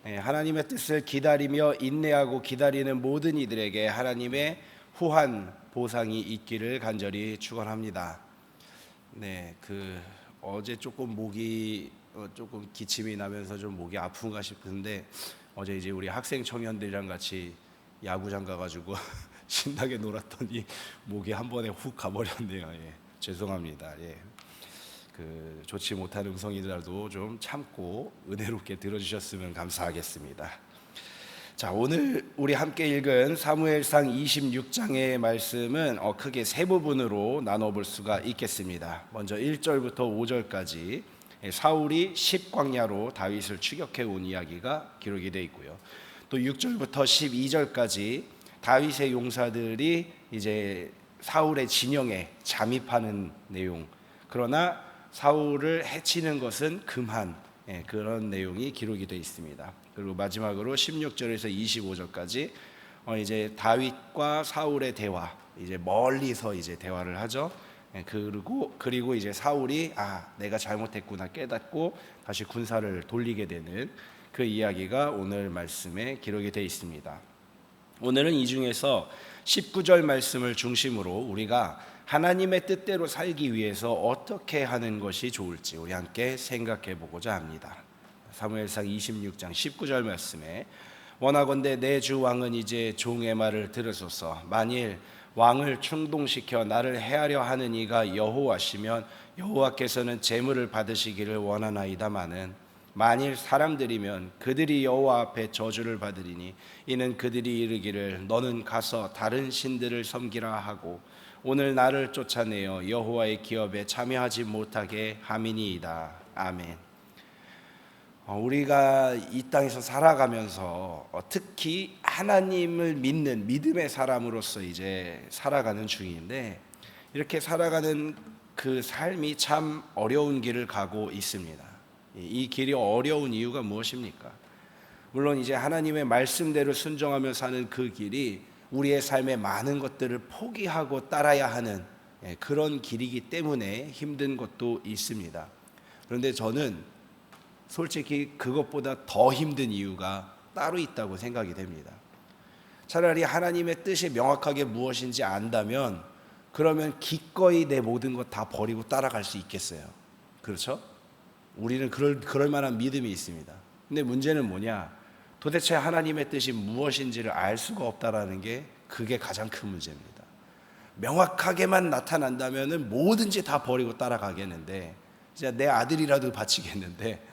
하나님의 뜻을 기다리며 인내하고 기다리는 모든 이들에게 하나님의 후한 보상이 있기를 간절히 축원합니다. 네, 어제 조금 목이 조금 기침이 나면서 좀 목이 아픈가 싶은데 어제 이제 우리 학생 청년들이랑 같이 야구장 가가지고 신나게 놀았더니 목이 한 번에 훅 가버렸네요. 예, 죄송합니다. 예. 좋지 못한 음성이라도 좀 참고 은혜롭게 들어주셨으면 감사하겠습니다. 자, 오늘 우리 함께 읽은 사무엘상 26장의 말씀은 크게 세 부분으로 나눠볼 수가 있겠습니다. 먼저 1절부터 5절까지 사울이 십광야로 다윗을 추격해 온 이야기가 기록이 되어 있고요. 또 6절부터 12절까지 다윗의 용사들이 이제 사울의 진영에 잠입하는 내용, 그러나 사울을 해치는 것은 금한 그런 내용이 기록이 되어 있습니다. 그리고 마지막으로 16절에서 25절까지 이제 다윗과 사울의 대화, 이제 멀리서 이제 대화를 하죠. 그리고 이제 사울이 내가 잘못했구나 깨닫고 다시 군사를 돌리게 되는 그 이야기가 오늘 말씀에 기록이 되어 있습니다. 오늘은 이 중에서 19절 말씀을 중심으로 우리가 하나님의 뜻대로 살기 위해서 어떻게 하는 것이 좋을지 우리 함께 생각해 보고자 합니다. 사무엘상 26장 19절 말씀에 원하건대 내 주 왕은 이제 종의 말을 들으소서. 만일 왕을 충동시켜 나를 해하려 하는 이가 여호와시면 여호와께서는 제물을 받으시기를 원하나이다마는 만일 사람들이면 그들이 여호와 앞에 저주를 받으리니 이는 그들이 이르기를 너는 가서 다른 신들을 섬기라 하고 오늘 나를 쫓아내어 여호와의 기업에 참여하지 못하게 함이니이다. 아멘. 우리가 이 땅에서 살아가면서 특히 하나님을 믿는 믿음의 사람으로서 이제 살아가는 중인데 이렇게 살아가는 그 삶이 참 어려운 길을 가고 있습니다. 이 길이 어려운 이유가 무엇입니까? 물론 이제 하나님의 말씀대로 순종하며 사는 그 길이 우리의 삶의 많은 것들을 포기하고 따라야 하는 그런 길이기 때문에 힘든 것도 있습니다. 그런데 저는 솔직히 그것보다 더 힘든 이유가 따로 있다고 생각이 됩니다. 차라리 하나님의 뜻이 명확하게 무엇인지 안다면 그러면 기꺼이 내 모든 것 다 버리고 따라갈 수 있겠어요. 그렇죠? 우리는 그럴 만한 믿음이 있습니다. 근데 문제는 뭐냐? 도대체 하나님의 뜻이 무엇인지를 알 수가 없다라는 게 그게 가장 큰 문제입니다. 명확하게만 나타난다면은 뭐든지 다 버리고 따라가겠는데 진짜 내 아들이라도 바치겠는데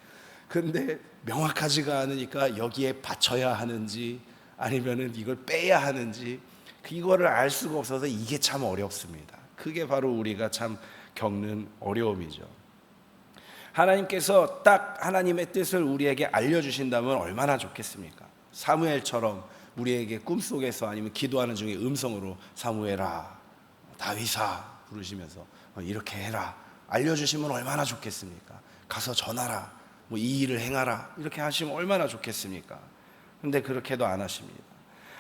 근데 명확하지가 않으니까 여기에 바쳐야 하는지 아니면은 이걸 빼야 하는지 이거를 알 수가 없어서 이게 참 어렵습니다. 그게 바로 우리가 참 겪는 어려움이죠. 하나님께서 딱 하나님의 뜻을 우리에게 알려주신다면 얼마나 좋겠습니까? 사무엘처럼 우리에게 꿈속에서 아니면 기도하는 중에 음성으로 사무엘아 다윗아 부르시면서 이렇게 해라 알려주시면 얼마나 좋겠습니까? 가서 전하라 이 일을 행하라 이렇게 하시면 얼마나 좋겠습니까? 그런데 그렇게도 안 하십니다.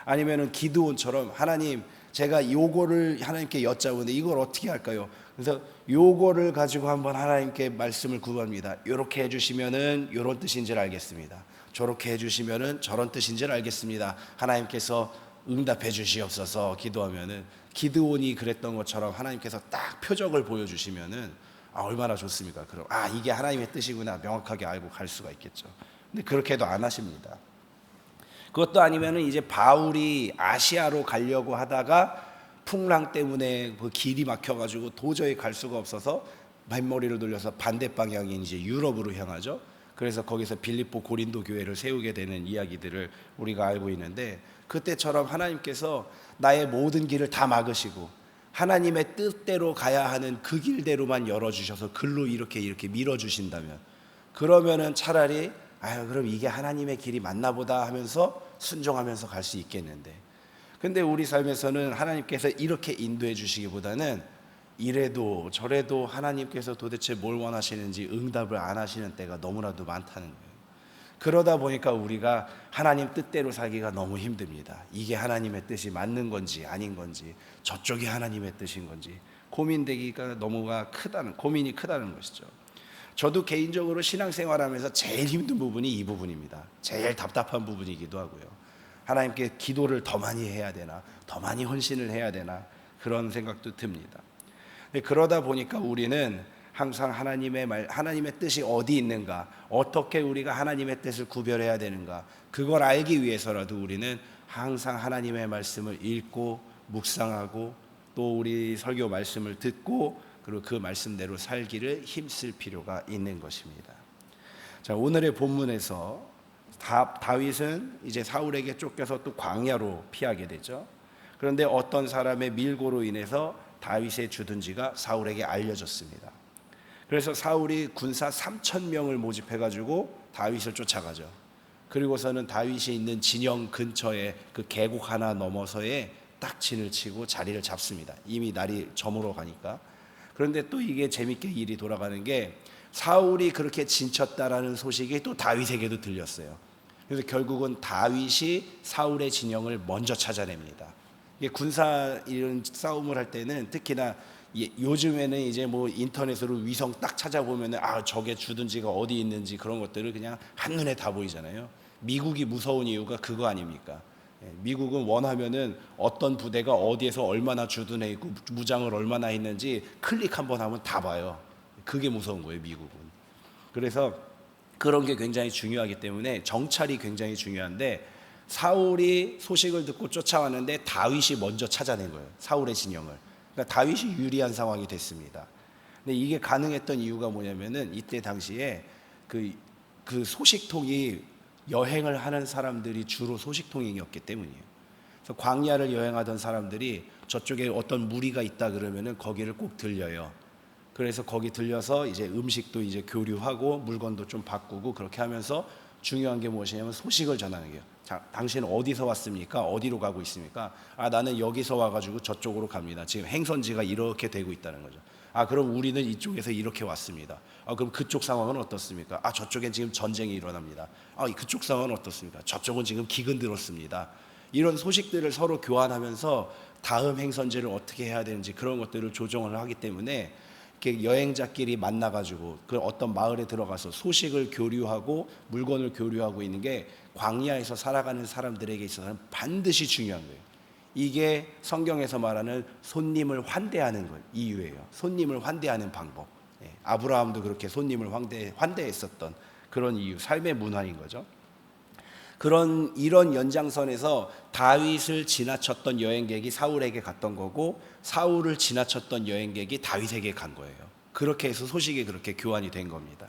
아니면은 기드온처럼 하나님 제가 요거를 하나님께 여짜오는데 이걸 어떻게 할까요? 그래서 요거를 가지고 한번 하나님께 말씀을 구합니다. 요렇게 해주시면은 요런 뜻인 줄 알겠습니다. 저렇게 해주시면은 저런 뜻인 줄 알겠습니다. 하나님께서 응답해 주시옵소서 기도하면은 기드온이 그랬던 것처럼 하나님께서 딱 표적을 보여주시면은 얼마나 좋습니까? 그럼 이게 하나님의 뜻이구나 명확하게 알고 갈 수가 있겠죠. 근데 그렇게도 안 하십니다. 그것도 아니면은 이제 바울이 아시아로 가려고 하다가 풍랑 때문에 그 길이 막혀가지고 도저히 갈 수가 없어서 맨머리를 돌려서 반대 방향인 이제 유럽으로 향하죠. 그래서 거기서 빌립보 고린도 교회를 세우게 되는 이야기들을 우리가 알고 있는데 그때처럼 하나님께서 나의 모든 길을 다 막으시고 하나님의 뜻대로 가야 하는 그 길대로만 열어주셔서 글로 이렇게 밀어주신다면 그러면은 차라리 그럼 이게 하나님의 길이 맞나 보다 하면서 순종하면서 갈 수 있겠는데 근데 우리 삶에서는 하나님께서 이렇게 인도해 주시기보다는 이래도 저래도 하나님께서 도대체 뭘 원하시는지 응답을 안 하시는 때가 너무나도 많다는 거예요. 그러다 보니까 우리가 하나님 뜻대로 살기가 너무 힘듭니다. 이게 하나님의 뜻이 맞는 건지 아닌 건지 저쪽이 하나님의 뜻인 건지 고민이 크다는 것이죠. 저도 개인적으로 신앙생활하면서 제일 힘든 부분이 이 부분입니다. 제일 답답한 부분이기도 하고요. 하나님께 기도를 더 많이 해야 되나, 더 많이 헌신을 해야 되나, 그런 생각도 듭니다. 그러다 보니까 우리는 항상 하나님의 뜻이 어디 있는가, 어떻게 우리가 하나님의 뜻을 구별해야 되는가, 그걸 알기 위해서라도 우리는 항상 하나님의 말씀을 읽고 묵상하고 또 우리 설교 말씀을 듣고 그리고 그 말씀대로 살기를 힘쓸 필요가 있는 것입니다. 자, 오늘의 본문에서 다윗은 이제 사울에게 쫓겨서 또 광야로 피하게 되죠. 그런데 어떤 사람의 밀고로 인해서 다윗의 주둔지가 사울에게 알려졌습니다. 그래서 사울이 군사 3,000명을 모집해가지고 다윗을 쫓아가죠. 그리고서는 다윗이 있는 진영 근처에 그 계곡 하나 넘어서에 딱 진을 치고 자리를 잡습니다. 이미 날이 저물어 가니까. 그런데 또 이게 재밌게 일이 돌아가는 게 사울이 그렇게 진쳤다라는 소식이 또 다윗에게도 들렸어요. 그래서 결국은 다윗이 사울의 진영을 먼저 찾아냅니다. 이게 군사 이런 싸움을 할 때는 특히나 요즘에는 이제 뭐 인터넷으로 위성 딱 찾아보면은 저게 주둔지가 어디 있는지 그런 것들을 그냥 한눈에 다 보이잖아요. 미국이 무서운 이유가 그거 아닙니까? 미국은 원하면은 어떤 부대가 어디에서 얼마나 주둔해 있고 무장을 얼마나 했는지 클릭 한번 하면 다 봐요. 그게 무서운 거예요, 미국은. 그래서 그런 게 굉장히 중요하기 때문에 정찰이 굉장히 중요한데 사울이 소식을 듣고 쫓아왔는데 다윗이 먼저 찾아낸 거예요, 사울의 진영을. 그러니까 다윗이 유리한 상황이 됐습니다. 근데 이게 가능했던 이유가 뭐냐면은 이때 당시에 그 소식통이 여행을 하는 사람들이 주로 소식통이었기 때문이에요. 그래서 광야를 여행하던 사람들이 저쪽에 어떤 무리가 있다 그러면은 거기를 꼭 들려요. 그래서 거기 들려서 이제 음식도 이제 교류하고 물건도 좀 바꾸고 그렇게 하면서 중요한 게 무엇이냐면 소식을 전하는 거예요. 자, 당신 어디서 왔습니까? 어디로 가고 있습니까? 나는 여기서 와가지고 저쪽으로 갑니다. 지금 행선지가 이렇게 되고 있다는 거죠. 그럼 우리는 이쪽에서 이렇게 왔습니다. 그럼 그쪽 상황은 어떻습니까? 저쪽엔 지금 전쟁이 일어납니다. 그쪽 상황은 어떻습니까? 저쪽은 지금 기근 들었습니다. 이런 소식들을 서로 교환하면서 다음 행선지를 어떻게 해야 되는지 그런 것들을 조정을 하기 때문에 이렇게 여행자끼리 만나가지고 그 어떤 마을에 들어가서 소식을 교류하고 물건을 교류하고 있는 게 광야에서 살아가는 사람들에게 있어서는 반드시 중요한 거예요. 이게 성경에서 말하는 손님을 환대하는 것 이유예요. 손님을 환대하는 방법. 아브라함도 그렇게 손님을 환대했었던 그런 이유, 삶의 문화인 거죠. 이런 연장선에서 다윗을 지나쳤던 여행객이 사울에게 갔던 거고 사울을 지나쳤던 여행객이 다윗에게 간 거예요. 그렇게 해서 소식이 그렇게 교환이 된 겁니다.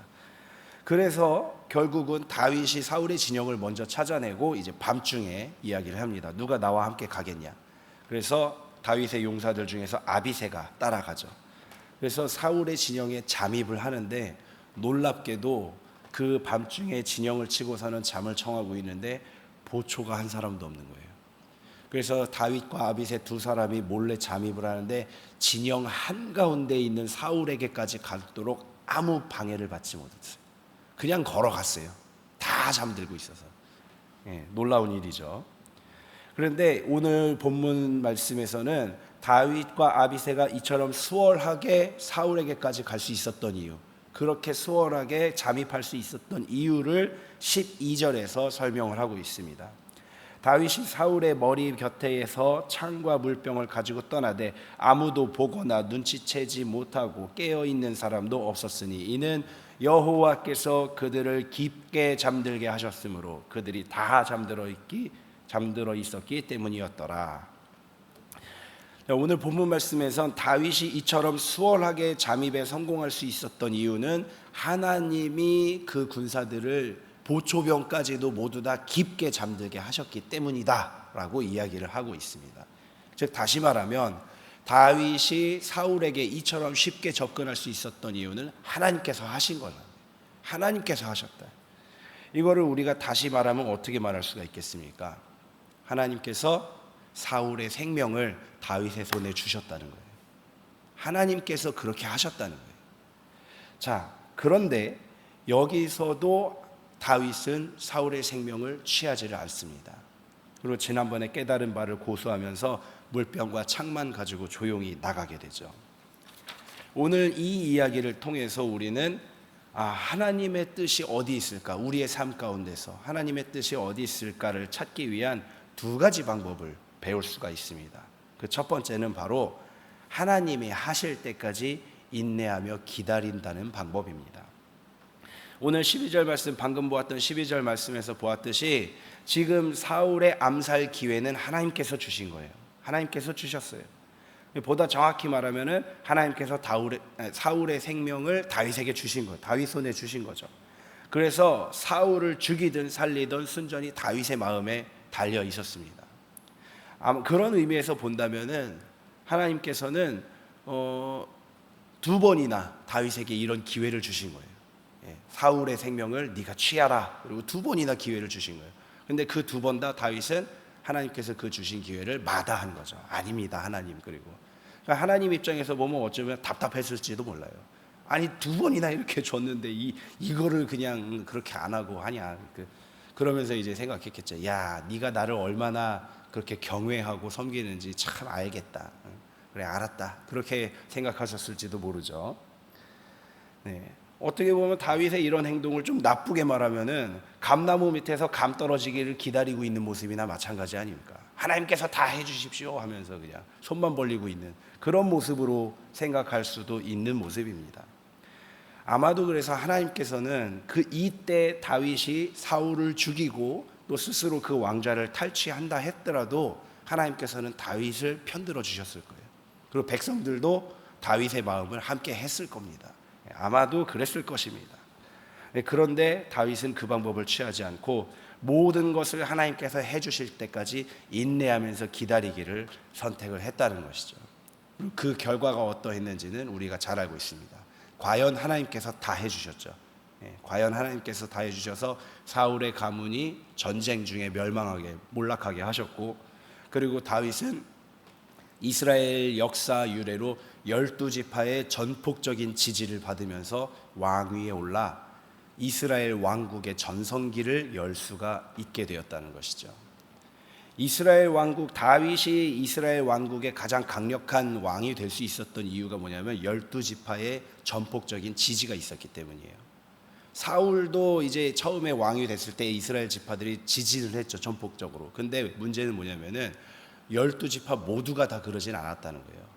그래서 결국은 다윗이 사울의 진영을 먼저 찾아내고 이제 밤중에 이야기를 합니다. 누가 나와 함께 가겠냐? 그래서 다윗의 용사들 중에서 아비새가 따라가죠. 그래서 사울의 진영에 잠입을 하는데 놀랍게도 그 밤중에 진영을 치고서는 잠을 청하고 있는데 보초가 한 사람도 없는 거예요. 그래서 다윗과 아비새 두 사람이 몰래 잠입을 하는데 진영 한가운데 있는 사울에게까지 가도록 아무 방해를 받지 못했어요. 그냥 걸어갔어요. 다 잠들고 있어서. 놀라운 일이죠. 그런데 오늘 본문 말씀에서는 다윗과 아비새가 이처럼 수월하게 사울에게까지 갈 수 있었던 이유, 그렇게 수월하게 잠입할 수 있었던 이유를 12절에서 설명을 하고 있습니다. 다윗이 사울의 머리 곁에서 창과 물병을 가지고 떠나되 아무도 보거나 눈치채지 못하고 깨어있는 사람도 없었으니 이는 여호와께서 그들을 깊게 잠들게 하셨으므로 그들이 다 잠들어 있었기 때문이었더라. 오늘 본문 말씀에선 다윗이 이처럼 수월하게 잠입에 성공할 수 있었던 이유는 하나님이 그 군사들을 보초병까지도 모두 다 깊게 잠들게 하셨기 때문이다 라고 이야기를 하고 있습니다. 즉 다시 말하면 다윗이 사울에게 이처럼 쉽게 접근할 수 있었던 이유는 하나님께서 하신 거다. 하나님께서 하셨다. 이거를 우리가 다시 말하면 어떻게 말할 수가 있겠습니까? 하나님께서 사울의 생명을 다윗의 손에 주셨다는 거예요. 하나님께서 그렇게 하셨다는 거예요. 자, 그런데 여기서도 다윗은 사울의 생명을 취하지를 않습니다. 그리고 지난번에 깨달은 바를 고수하면서 물병과 창만 가지고 조용히 나가게 되죠. 오늘 이 이야기를 통해서 우리는 하나님의 뜻이 어디 있을까? 우리의 삶 가운데서 하나님의 뜻이 어디 있을까를 찾기 위한 두 가지 방법을 배울 수가 있습니다. 그 첫 번째는 바로 하나님이 하실 때까지 인내하며 기다린다는 방법입니다. 오늘 12절 말씀, 방금 보았던 12절 말씀에서 보았듯이 지금 사울의 암살 기회는 하나님께서 주신 거예요. 하나님께서 주셨어요. 보다 정확히 말하면은 하나님께서 사울의 생명을 다윗에게 주신 거예요. 다윗 손에 주신 거죠. 그래서 사울을 죽이든 살리든 순전히 다윗의 마음에 달려 있었습니다. 그런 의미에서 본다면은 하나님께서는 두 번이나 다윗에게 이런 기회를 주신 거예요. 사울의 생명을 네가 취하라. 그리고 두 번이나 기회를 주신 거예요. 근데 그 두 번 다 다윗은 하나님께서 그 주신 기회를 마다한 거죠. 아닙니다, 하나님. 그리고 그러니까 하나님 입장에서 보면 어쩌면 답답했을지도 몰라요. 아니 두 번이나 이렇게 줬는데 이거를 그냥 그렇게 안 하고 하냐. 그러면서 이제 생각했겠죠. 야, 네가 나를 얼마나 그렇게 경외하고 섬기는지 참 알겠다. 그래, 알았다. 그렇게 생각하셨을지도 모르죠. 네. 어떻게 보면 다윗의 이런 행동을 좀 나쁘게 말하면은 감나무 밑에서 감 떨어지기를 기다리고 있는 모습이나 마찬가지 아닙니까? 하나님께서 다 해주십시오 하면서 그냥 손만 벌리고 있는 그런 모습으로 생각할 수도 있는 모습입니다. 아마도 그래서 하나님께서는 이때 다윗이 사울을 죽이고 또 스스로 그 왕좌를 탈취한다 했더라도 하나님께서는 다윗을 편들어 주셨을 거예요. 그리고 백성들도 다윗의 마음을 함께 했을 겁니다. 아마도 그랬을 것입니다. 그런데 다윗은 그 방법을 취하지 않고 모든 것을 하나님께서 해주실 때까지 인내하면서 기다리기를 선택을 했다는 것이죠. 그 결과가 어떠했는지는 우리가 잘 알고 있습니다. 과연 하나님께서 다 해주셨죠. 과연 하나님께서 다 해주셔서 사울의 가문이 전쟁 중에 몰락하게 하셨고, 그리고 다윗은 이스라엘 역사 유래로 12지파의 전폭적인 지지를 받으면서 왕위에 올라 이스라엘 왕국의 전성기를 열 수가 있게 되었다는 것이죠. 다윗이 이스라엘 왕국의 가장 강력한 왕이 될 수 있었던 이유가 뭐냐면 12지파의 전폭적인 지지가 있었기 때문이에요. 사울도 이제 처음에 왕이 됐을 때 이스라엘 지파들이 지지를 했죠, 전폭적으로. 근데 문제는 뭐냐면은 12지파 모두가 다 그러진 않았다는 거예요.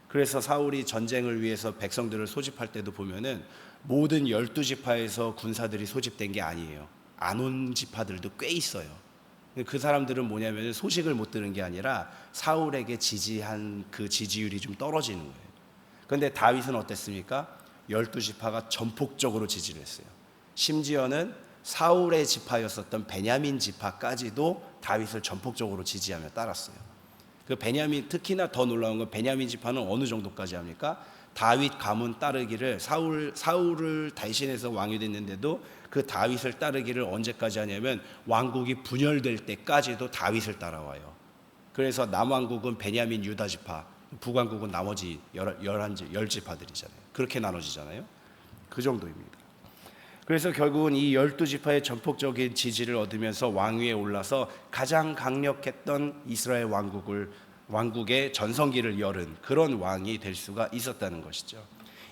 그래서 사울이 전쟁을 위해서 백성들을 소집할 때도 보면은 모든 12지파에서 군사들이 소집된 게 아니에요. 안 온 지파들도 꽤 있어요. 그 사람들은 뭐냐면 소식을 못 들은 게 아니라 사울에게 지지한 그 지지율이 좀 떨어지는 거예요. 그런데 다윗은 어땠습니까? 12지파가 전폭적으로 지지를 했어요. 심지어는 사울의 지파였었던 베냐민 지파까지도 다윗을 전폭적으로 지지하며 따랐어요. 특히나 더 놀라운 건 베냐민 지파는 어느 정도까지 합니까? 다윗 가문 따르기를 사울을 대신해서 왕이 됐는데도 그 다윗을 따르기를 언제까지 하냐면 왕국이 분열될 때까지도 다윗을 따라와요. 그래서 남왕국은 베냐민 유다 지파, 북왕국은 나머지 10지파들이잖아요. 그렇게 나눠지잖아요. 그 정도입니다. 그래서 결국은 이 12지파의 전폭적인 지지를 얻으면서 왕위에 올라서 가장 강력했던 이스라엘 왕국의 전성기를 열은 그런 왕이 될 수가 있었다는 것이죠.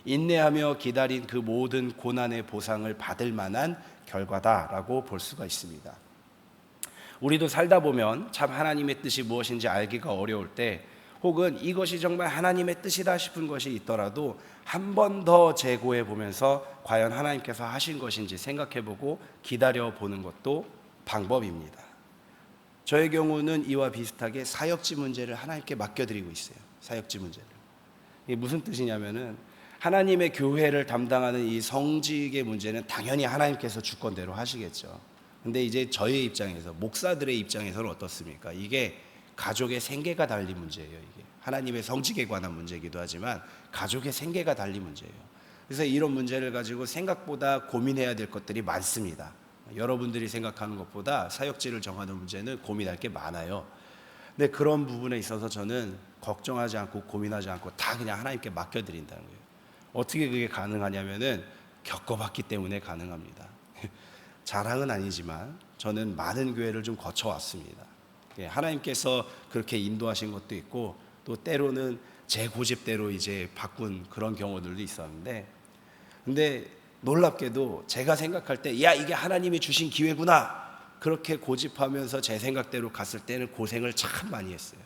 인내하며 기다린 그 모든 고난의 보상을 받을 만한 결과다라고 볼 수가 있습니다. 우리도 살다 보면 참 하나님의 뜻이 무엇인지 알기가 어려울 때, 혹은 이것이 정말 하나님의 뜻이다 싶은 것이 있더라도 한 번 더 재고해 보면서 과연 하나님께서 하신 것인지 생각해 보고 기다려 보는 것도 방법입니다. 저의 경우는 이와 비슷하게 사역지 문제를 하나님께 맡겨드리고 있어요. 사역지 문제를. 이게 무슨 뜻이냐면은 하나님의 교회를 담당하는 이 성직의 문제는 당연히 하나님께서 주권대로 하시겠죠. 근데 이제 저의 입장에서, 목사들의 입장에서는 어떻습니까? 이게 가족의 생계가 달린 문제예요. 이게 하나님의 성직에 관한 문제이기도 하지만 가족의 생계가 달린 문제예요. 그래서 이런 문제를 가지고 생각보다 고민해야 될 것들이 많습니다. 여러분들이 생각하는 것보다 사역지를 정하는 문제는 고민할 게 많아요. 근데 그런 부분에 있어서 저는 걱정하지 않고 고민하지 않고 다 그냥 하나님께 맡겨드린다는 거예요. 어떻게 그게 가능하냐면은 겪어봤기 때문에 가능합니다. 자랑은 아니지만 저는 많은 교회를 좀 거쳐왔습니다. 하나님께서 그렇게 인도하신 것도 있고 또 때로는 제 고집대로 이제 바꾼 그런 경우들도 있었는데, 근데 놀랍게도 제가 생각할 때 야 이게 하나님이 주신 기회구나 그렇게 고집하면서 제 생각대로 갔을 때는 고생을 참 많이 했어요.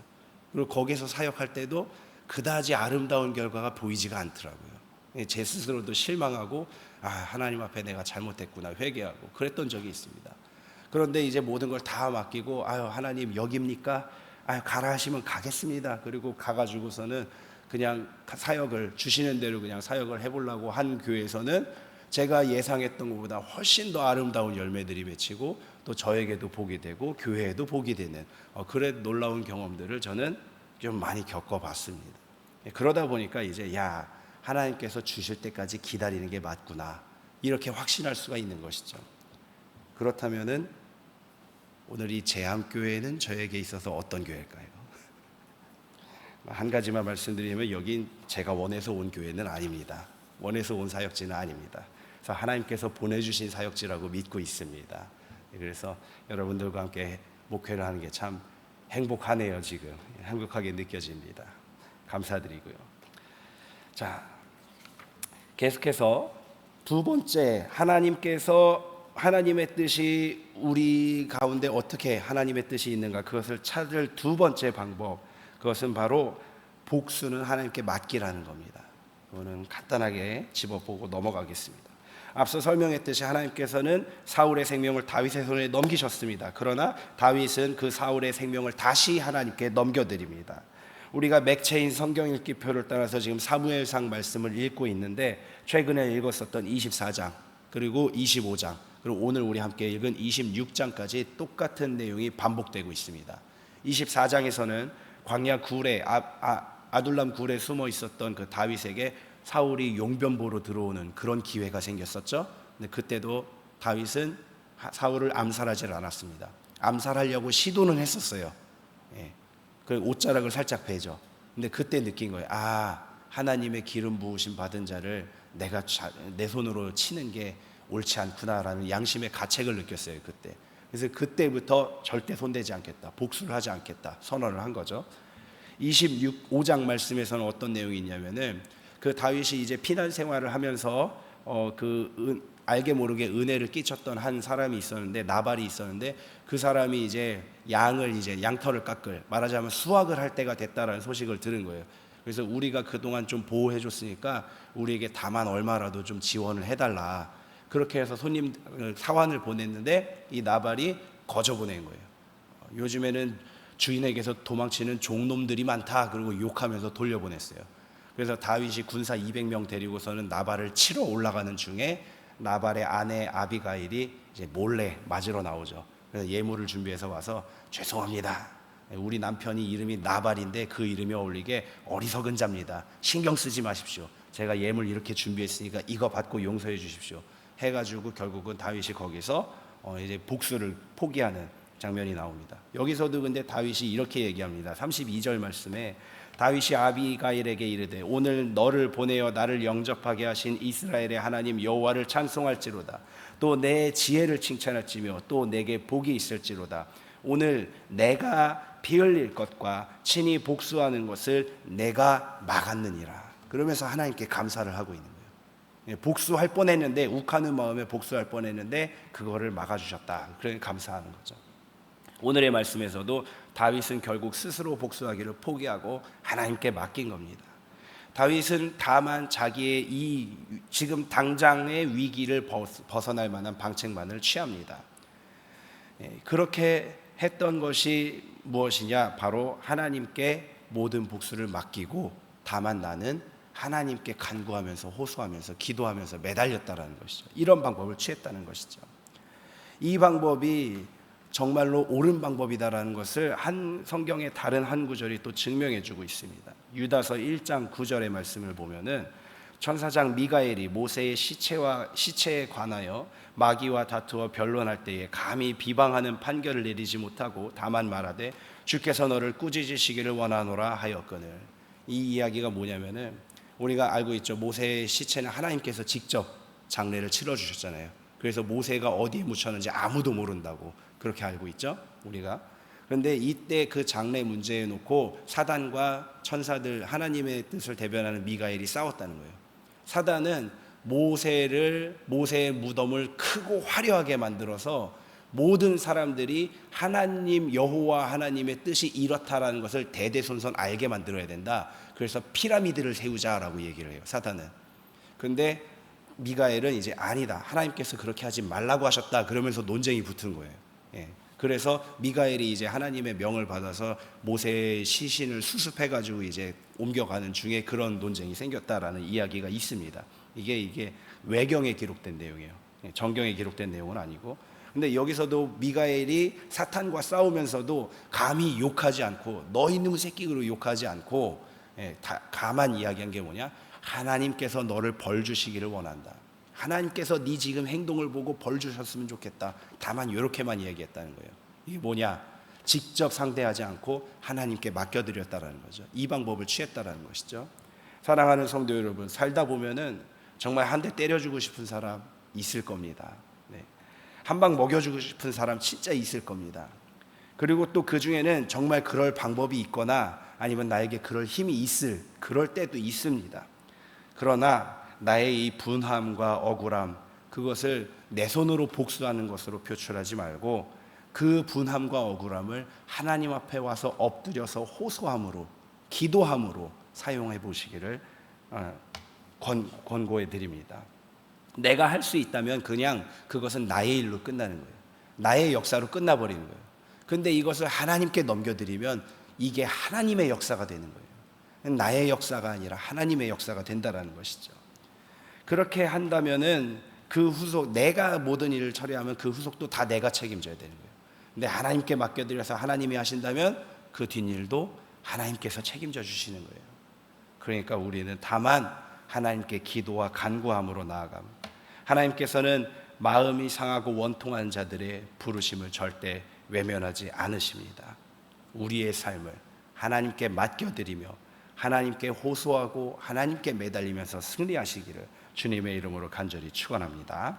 그리고 거기서 사역할 때도 그다지 아름다운 결과가 보이지가 않더라고요. 제 스스로도 실망하고 하나님 앞에 내가 잘못했구나 회개하고 그랬던 적이 있습니다. 그런데 이제 모든 걸 다 맡기고 하나님 여기입니까? 가라 하시면 가겠습니다. 그리고 가가지고서는 그냥 사역을 주시는 대로 그냥 사역을 해보려고 한 교회에서는 제가 예상했던 것보다 훨씬 더 아름다운 열매들이 맺히고 또 저에게도 복이 되고 교회에도 복이 되는 그런 놀라운 경험들을 저는 좀 많이 겪어봤습니다. 그러다 보니까 이제 하나님께서 주실 때까지 기다리는 게 맞구나 이렇게 확신할 수가 있는 것이죠. 그렇다면은 오늘 이 제암교회는 저에게 있어서 어떤 교회일까요? 한 가지만 말씀드리면 여긴 제가 원해서 온 교회는 아닙니다. 원해서 온 사역지는 아닙니다. 그래서 하나님께서 보내주신 사역지라고 믿고 있습니다. 그래서 여러분들과 함께 목회를 하는 게 참 행복하네요. 지금 행복하게 느껴집니다. 감사드리고요. 자, 계속해서 두 번째 하나님의 뜻이 우리 가운데 어떻게 하나님의 뜻이 있는가 그것을 찾을 두 번째 방법, 그것은 바로 복수는 하나님께 맡기라는 겁니다. 그거는 간단하게 집어보고 넘어가겠습니다. 앞서 설명했듯이 하나님께서는 사울의 생명을 다윗의 손에 넘기셨습니다. 그러나 다윗은 그 사울의 생명을 다시 하나님께 넘겨드립니다. 우리가 맥체인 성경 읽기표를 따라서 지금 사무엘상 말씀을 읽고 있는데 최근에 읽었었던 24장 그리고 25장 그리고 오늘 우리 함께 읽은 26장까지 똑같은 내용이 반복되고 있습니다. 24장에서는 광야 굴에 아둘람 굴에 숨어 있었던 그 다윗에게 사울이 용변보로 들어오는 그런 기회가 생겼었죠. 근데 그때도 다윗은 사울을 암살하지 않았습니다. 암살하려고 시도는 했었어요. 그 옷자락을 살짝 베죠. 근데 그때 느낀 거예요. 하나님의 기름 부으심 받은 자를 내가 내 손으로 치는 게 옳지 않구나라는 양심의 가책을 느꼈어요. 그때. 그래서 그때부터 절대 손대지 않겠다, 복수를 하지 않겠다 선언을 한 거죠. 25장 말씀에서는 어떤 내용이 있냐면은 그 다윗이 이제 피난 생활을 하면서 알게 모르게 은혜를 끼쳤던 한 사람이 있었는데 나발이 있었는데 그 사람이 이제 양털을 깎을 말하자면 수확을 할 때가 됐다라는 소식을 들은 거예요. 그래서 우리가 그동안 좀 보호해 줬으니까 우리에게 다만 얼마라도 좀 지원을 해달라. 그렇게 해서 사환을 보냈는데 이 나발이 거저 보낸 거예요. 요즘에는 주인에게서 도망치는 종놈들이 많다 그리고 욕하면서 돌려보냈어요. 그래서 다윗이 군사 200명 데리고서는 나발을 치러 올라가는 중에 나발의 아내 아비가일이 이제 몰래 맞으러 나오죠. 그래서 예물을 준비해서 와서 죄송합니다. 우리 남편이 이름이 나발인데 그 이름이 어울리게 어리석은 자입니다. 신경 쓰지 마십시오. 제가 예물 이렇게 준비했으니까 이거 받고 용서해 주십시오. 해가지고 결국은 다윗이 거기서 이제 복수를 포기하는 장면이 나옵니다. 여기서도 근데 다윗이 이렇게 얘기합니다. 32절 말씀에 다윗이 아비가일에게 이르되 오늘 너를 보내어 나를 영접하게 하신 이스라엘의 하나님 여호와를 찬송할지로다. 또 내 지혜를 칭찬할지며 또 내게 복이 있을지로다. 오늘 내가 피 흘릴 것과 친히 복수하는 것을 내가 막았느니라. 그러면서 하나님께 감사를 하고 있는 거예요. 복수할 뻔했는데 욱하는 마음에 복수할 뻔했는데 그거를 막아주셨다. 그러니 감사하는 거죠. 오늘의 말씀에서도 다윗은 결국 스스로 복수하기를 포기하고 하나님께 맡긴 겁니다. 다윗은 다만 자기의 이 지금 당장의 위기를 벗어날 만한 방책만을 취합니다. 그렇게 했던 것이 무엇이냐? 바로 하나님께 모든 복수를 맡기고 다만 나는 하나님께 간구하면서 호소하면서 기도하면서 매달렸다라는 것이죠. 이런 방법을 취했다는 것이죠. 이 방법이 정말로 옳은 방법이다라는 것을 성경의 다른 한 구절이 또 증명해 주고 있습니다. 유다서 1장 9절의 말씀을 보면은 천사장 미가엘이 모세의 시체에 관하여 마귀와 다투어 변론할 때에 감히 비방하는 판결을 내리지 못하고 다만 말하되 주께서 너를 꾸짖으시기를 원하노라 하였거늘. 이 이야기가 뭐냐면은 우리가 알고 있죠. 모세의 시체는 하나님께서 직접 장례를 치러 주셨잖아요. 그래서 모세가 어디에 묻혔는지 아무도 모른다고 그렇게 알고 있죠, 우리가. 그런데 이때 그 장례 문제에 놓고 사단과 천사들, 하나님의 뜻을 대변하는 미가엘이 싸웠다는 거예요. 사단은 모세의 무덤을 크고 화려하게 만들어서 모든 사람들이 하나님 여호와 하나님의 뜻이 이렇다라는 것을 대대손손 알게 만들어야 된다. 그래서 피라미드를 세우자라고 얘기를 해요, 사단은. 근데 미가엘은 이제 아니다, 하나님께서 그렇게 하지 말라고 하셨다, 그러면서 논쟁이 붙은 거예요. 예. 그래서 미가엘이 이제 하나님의 명을 받아서 모세의 시신을 수습해가지고 이제 옮겨가는 중에 그런 논쟁이 생겼다라는 이야기가 있습니다. 이게 외경에 기록된 내용이에요. 정경에 기록된 내용은 아니고. 근데 여기서도 미가엘이 사탄과 싸우면서도 감히 욕하지 않고 너희 놈의 새끼로 욕하지 않고 가만 이야기한 게 뭐냐? 하나님께서 너를 벌 주시기를 원한다. 하나님께서 네 지금 행동을 보고 벌 주셨으면 좋겠다. 다만 이렇게만 이야기했다는 거예요. 이게 뭐냐? 직접 상대하지 않고 하나님께 맡겨드렸다라는 거죠. 이 방법을 취했다라는 것이죠. 사랑하는 성도 여러분, 살다 보면은 정말 한 대 때려주고 싶은 사람 있을 겁니다. 네. 한 방 먹여주고 싶은 사람 진짜 있을 겁니다. 그리고 또 그 중에는 정말 그럴 방법이 있거나 아니면 나에게 그럴 힘이 있을 그럴 때도 있습니다. 그러나 나의 이 분함과 억울함, 그것을 내 손으로 복수하는 것으로 표출하지 말고 그 분함과 억울함을 하나님 앞에 와서 엎드려서 호소함으로, 기도함으로 사용해 보시기를 권고해 드립니다. 내가 할 수 있다면 그냥 그것은 나의 일로 끝나는 거예요. 나의 역사로 끝나버리는 거예요. 근데 이것을 하나님께 넘겨드리면 이게 하나님의 역사가 되는 거예요. 나의 역사가 아니라 하나님의 역사가 된다라는 것이죠. 그렇게 한다면은 그 후속, 내가 모든 일을 처리하면 그 후속도 다 내가 책임져야 되는 거예요. 근데 하나님께 맡겨드려서 하나님이 하신다면 그 뒷일도 하나님께서 책임져 주시는 거예요. 그러니까 우리는 다만 하나님께 기도와 간구함으로 나아갑니다. 하나님께서는 마음이 상하고 원통한 자들의 부르심을 절대 외면하지 않으십니다. 우리의 삶을 하나님께 맡겨드리며 하나님께 호소하고 하나님께 매달리면서 승리하시기를 주님의 이름으로 간절히 축원합니다.